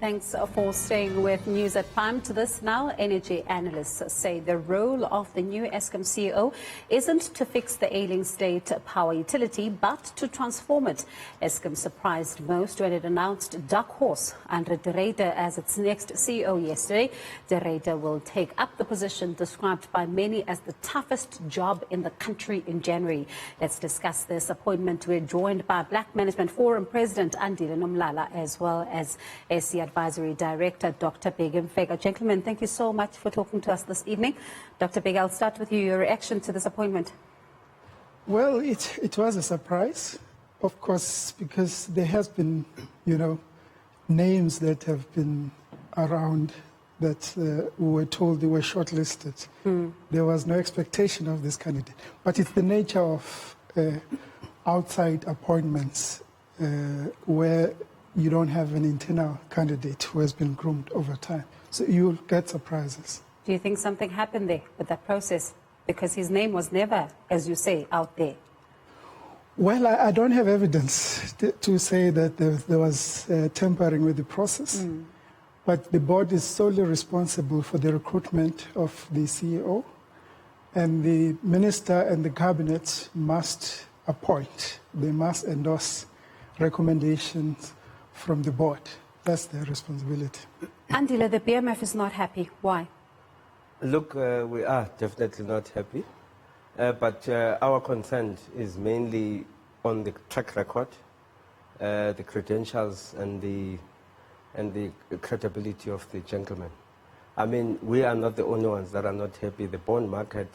Thanks for staying with News at Prime. To this now, energy analysts say the role of the new Eskom CEO isn't to fix the ailing state power utility, but to transform it. Eskom surprised most when it announced dark horse Andile as its next CEO yesterday. De will take up the position described by many as the toughest job in the country in January. Let's discuss this appointment. We're joined by Black Management Forum President Andile Nomlala, as well as SC Advisory Director Dr. Bheki Mfeka. Gentlemen, thank you so much for talking to us this evening. Dr. Bheki, I'll start with you. Your reaction to this appointment? Well, it was a surprise, of course, because there has been, names that have been around that we were told they were shortlisted. There was no expectation of this candidate. But it's the nature of outside appointments where you don't have an internal candidate who has been groomed over time. So you'll get surprises. Do you think something happened there with that process? Because his name was never, as you say, out there. Well, I don't have evidence to say that there was tampering with the process. But the board is solely responsible for the recruitment of the CEO. And the minister and the cabinet must appoint. They must endorse recommendations from the board. That's their responsibility. Andile, the BMF is not happy. Why? Look, we are definitely not happy. But our concern is mainly on the track record, the credentials and the credibility of the gentleman. I mean, we are not the only ones that are not happy. The bond market,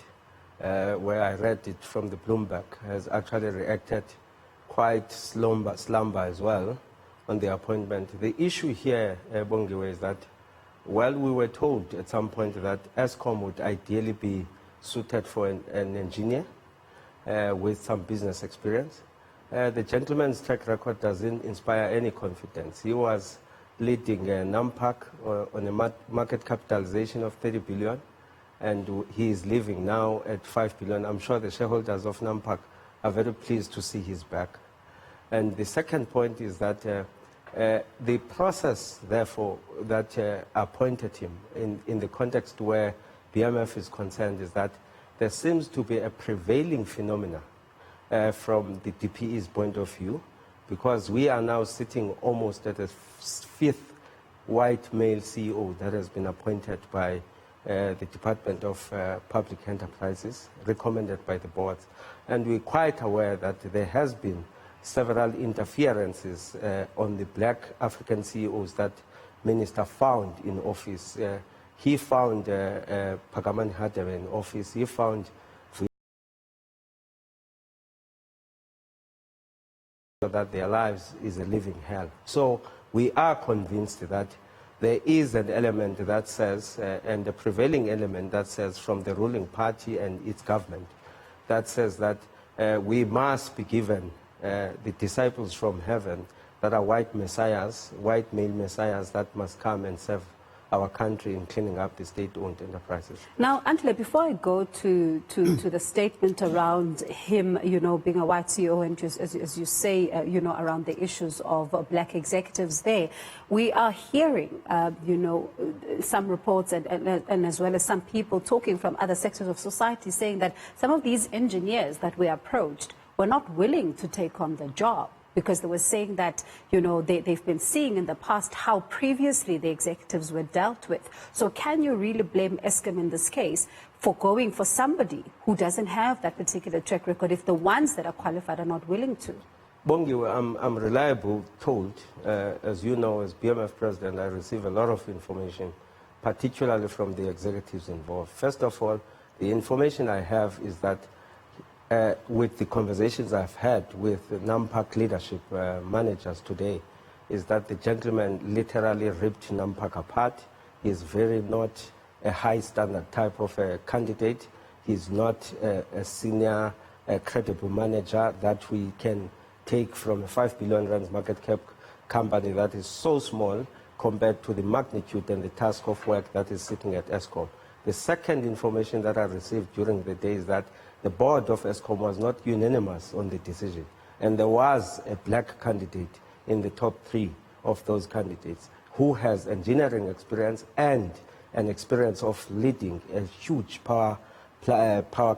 where I read it from the Bloomberg, has actually reacted quite slumber as well on the appointment. The issue here, Bongiwe, is that while we were told at some point that Eskom would ideally be suited for an engineer with some business experience, the gentleman's track record doesn't inspire any confidence. He was leading NAMPAC on a market capitalization of 30 billion, and he is leaving now at 5 billion. I'm sure the shareholders of NAMPAC are very pleased to see his back. And the second point is that the process, therefore, that appointed him in the context where BMF is concerned is that there seems to be a prevailing phenomena from the DPE's point of view, because we are now sitting almost at a fifth white male CEO that has been appointed by the Department of Public Enterprises, recommended by the board. And we're quite aware that there has been several interferences on the black African CEOs that minister found in office. He found Pagamani Hadebe in office. He found that their lives is a living hell. So we are convinced that there is an element that says, and the prevailing element that says from the ruling party and its government, that says that we must be given the disciples from heaven that are white messiahs, white male messiahs that must come and serve our country in cleaning up the state-owned enterprises. Now, Andile, before I go to the statement around him, being a white CEO, and just, as you say, around the issues of black executives there, we are hearing, some reports and as well as some people talking from other sectors of society saying that some of these engineers that we approached were not willing to take on the job, because they were saying that, they've been seeing in the past how previously the executives were dealt with. So can you really blame Eskom in this case for going for somebody who doesn't have that particular track record if the ones that are qualified are not willing to? Bongiwe, I'm reliable told, as you know, as BMF president, I receive a lot of information, particularly from the executives involved. First of all, the information I have is that with the conversations I've had with the NAMPAC leadership managers today, is that the gentleman literally ripped NAMPAC apart. He's very not a high standard type of a candidate. He's not a senior, credible manager that we can take from a 5 billion rand market cap company that is so small compared to the magnitude and the task of work that is sitting at Eskom. The second information that I received during the day is that the board of Eskom was not unanimous on the decision, and there was a black candidate in the top 3 of those candidates who has engineering experience and an experience of leading a huge power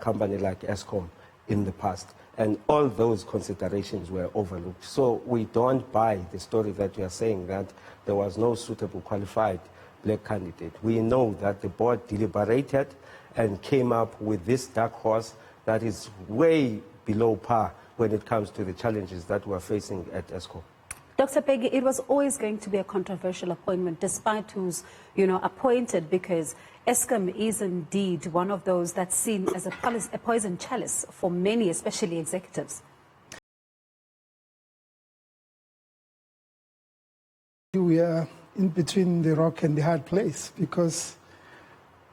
company like Eskom in the past. And all those considerations were overlooked. So we don't buy the story that you are saying that there was no suitable qualified black candidate. We know that the board deliberated and came up with this dark horse that is way below par when it comes to the challenges that we're facing at Eskom. Dr. Bheki, it was always going to be a controversial appointment, despite who's, appointed, because Eskom is indeed one of those that's seen as a poison chalice for many, especially executives. We are in between the rock and the hard place because,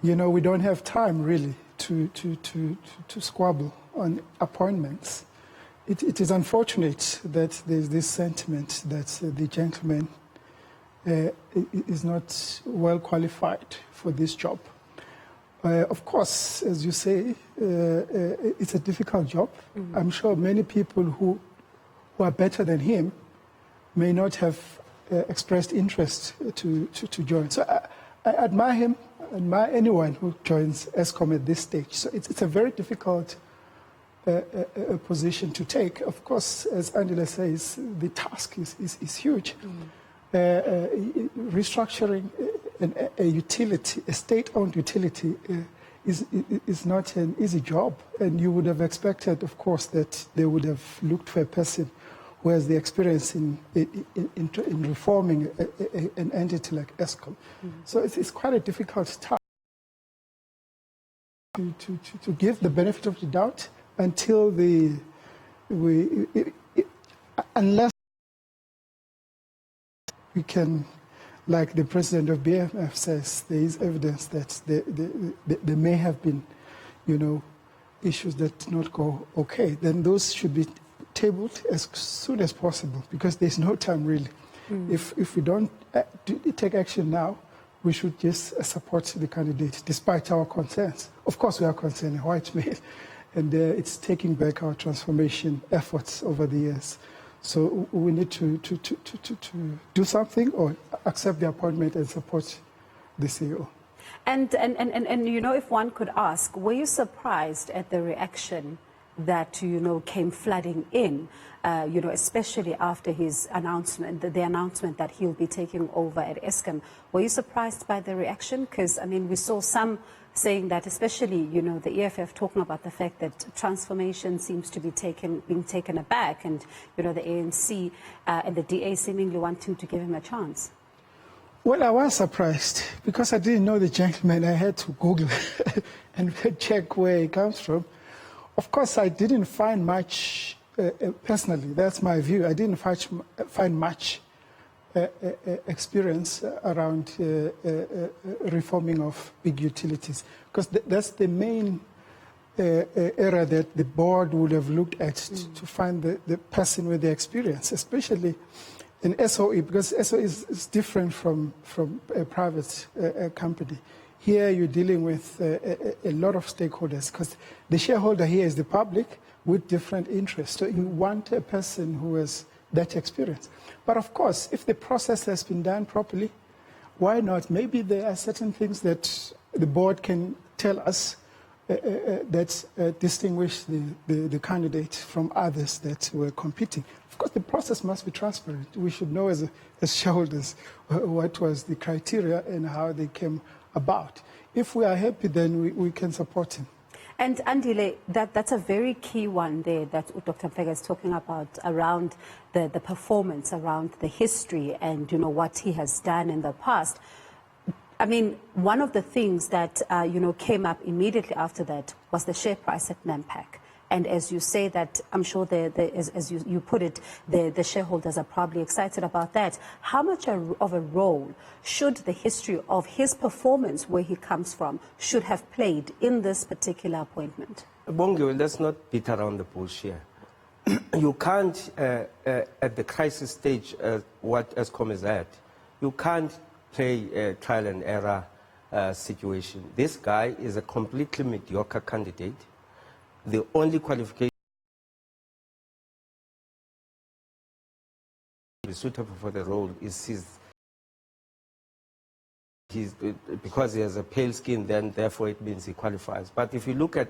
we don't have time really to squabble on appointments. It is unfortunate that there's this sentiment that the gentleman is not well qualified for this job. Of course, as you say, it's a difficult job. Mm-hmm. I'm sure many people who are better than him may not have expressed interest to join. So I admire him, admire anyone who joins Eskom at this stage. So it's a very difficult a position to take. Of course, as Andile says, the task is huge. Restructuring a utility, a state-owned utility, is not an easy job. And you would have expected, of course, that they would have looked for a person who has the experience in reforming an entity like Eskom. So it's quite a difficult task to give the benefit of the doubt until unless we can, like the president of BMF says, there is evidence that there may have been, issues that did not go okay, then those should be tabled as soon as possible because there's no time really. If we don't take action now, we should just support the candidate despite our concerns. Of course, we are concerned, white male. And it's taking back our transformation efforts over the years. So we need to do something or accept the appointment and support the CEO. And if one could ask, were you surprised at the reaction that, came flooding in, especially after his announcement, the announcement that he'll be taking over at Eskom? Were you surprised by the reaction? Because, we saw some saying that, especially, the EFF talking about the fact that transformation seems to be being taken aback, and, the ANC and the DA seemingly wanting to give him a chance. Well, I was surprised because I didn't know the gentleman. I had to Google and check where he comes from. Of course, I didn't find much, personally, that's my view, I didn't find much experience around reforming of big utilities, because that's the main area that the board would have looked at to find the person with the experience, especially in SOE, because SOE is different from a private company. Here you're dealing with a lot of stakeholders, because the shareholder here is the public with different interests. So you want a person who has that experience. But of course, if the process has been done properly, why not? Maybe there are certain things that the board can tell us that distinguish the candidate from others that were competing. Of course, the process must be transparent. We should know as shareholders what was the criteria and how they came about. If we are happy, then we can support him. And Andile, that's a very key one there that Dr. Mfeka is talking about, around the performance, around the history and, what he has done in the past. I mean, one of the things that, came up immediately after that was the share price at Nampak. And as you say that, I'm sure as you put it, the shareholders are probably excited about that. How much of a role should the history of his performance, where he comes from, should have played in this particular appointment? Bongiwe, let's not beat around the bush here. You can't, at the crisis stage, what Eskom is at, you can't play a trial and error situation. This guy is a completely mediocre candidate. The only qualification suitable for the role is his because he has a pale skin, then therefore it means he qualifies. But if you look at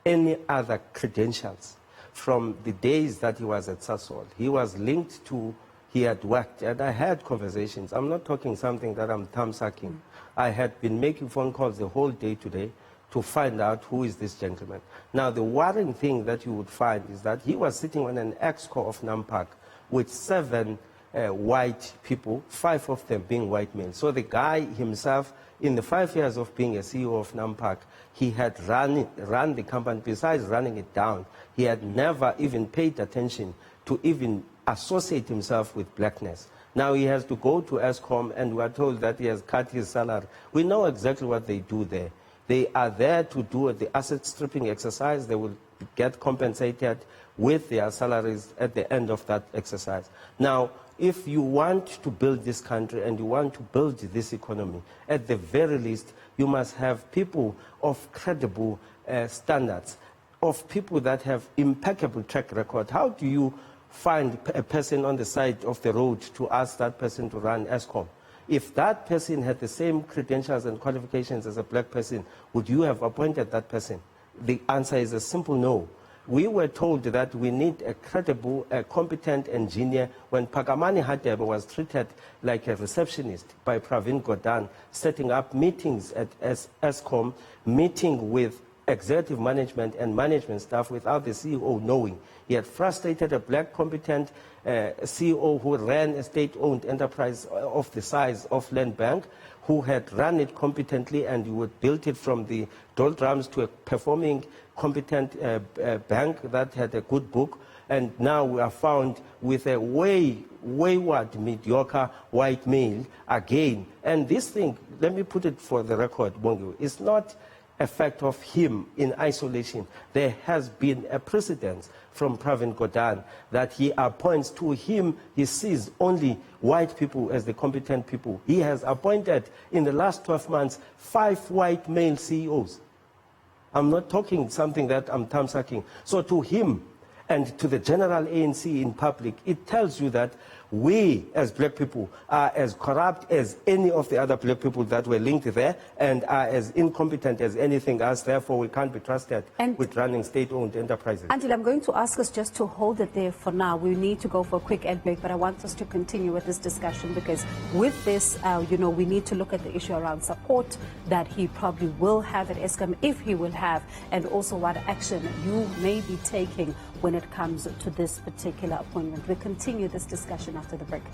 any other credentials from the days that he was at Sasol, he was linked to, he had worked, and I had conversations. I'm not talking something that I'm thumb-sucking. I had been making phone calls the whole day today to find out who is this gentleman. Now, the worrying thing that you would find is that he was sitting on an exco of Nampak with 7 white people, 5 of them being white men. So the guy himself, in the 5 years of being a CEO of Nampak, he had run the company. Besides running it down, he had never even paid attention to even associate himself with blackness. Now he has to go to Eskom, and we are told that he has cut his salary. We know exactly what they do there. They are there to do the asset stripping exercise. They will get compensated with their salaries at the end of that exercise. Now, if you want to build this country and you want to build this economy, at the very least, you must have people of credible standards, of people that have impeccable track record. How do you find a person on the side of the road to ask that person to run Eskom? If that person had the same credentials and qualifications as a black person, would you have appointed that person? The answer is a simple no. We were told that we need a credible, competent engineer when Pagamani Hadebe was treated like a receptionist by Pravin Gordhan, setting up meetings at Eskom, meeting with executive management and management staff without the CEO knowing. He had frustrated a black competent CEO who ran a state-owned enterprise of the size of Land Bank, who had run it competently, and he would build it from the doldrums to a performing, competent bank that had a good book. And now we are found with a wayward, mediocre white male again. And this thing, let me put it for the record, Bongiwe, it's not a fact of him in isolation. There has been a precedent from Pravin Gordhan that he appoints to him, he sees only white people as the competent people. He has appointed in the last 12 months 5 white male CEOs. I'm not talking something that I'm thumb-sucking. So to him and to the general ANC in public, it tells you that we as black people are as corrupt as any of the other black people that were linked there, and are as incompetent as anything else. Therefore, we can't be trusted with running state-owned enterprises. Andile, I'm going to ask us just to hold it there for now. We need to go for a quick ad break, but I want us to continue with this discussion, because with this, we need to look at the issue around support that he probably will have at Eskom, if he will have, and also what action you may be taking when it comes to this particular appointment. We'll continue this discussion after the break.